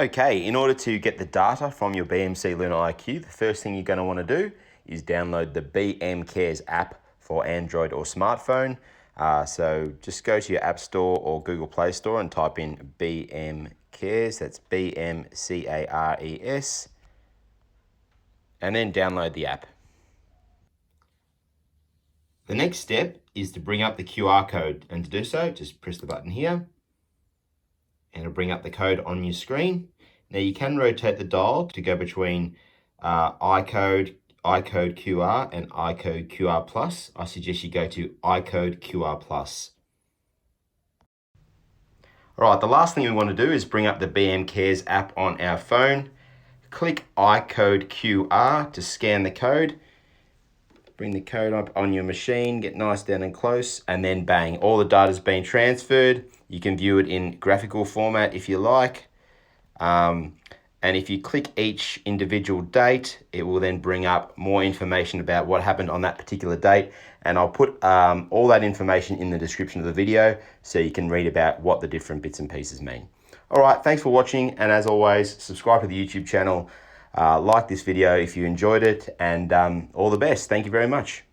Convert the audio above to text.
Okay, in order to get the data from your BMC Luna IQ, the first thing you're going to want to do is download the BM app for Android or smartphone. So just go to your App Store or Google Play Store and type in BM Cares, that's BMCARES, and then download the app. The next step is to bring up the QR code, and to do so, just press the button here, and it'll bring up the code on your screen. Now you can rotate the dial to go between iCode QR and iCode QR Plus. I suggest you go to iCode QR Plus. All right, the last thing we want to do is bring up the BM Cares app on our phone. Click iCode QR to scan the code. Bring the code up on your machine, get nice down and close, and then bang, all the data's been transferred. You can view it in graphical format if you like. And if you click each individual date, it will then bring up more information about what happened on that particular date. And I'll put all that information in the description of the video so you can read about what the different bits and pieces mean. All right, thanks for watching. And as always, subscribe to the YouTube channel, like this video if you enjoyed it, and all the best. Thank you very much.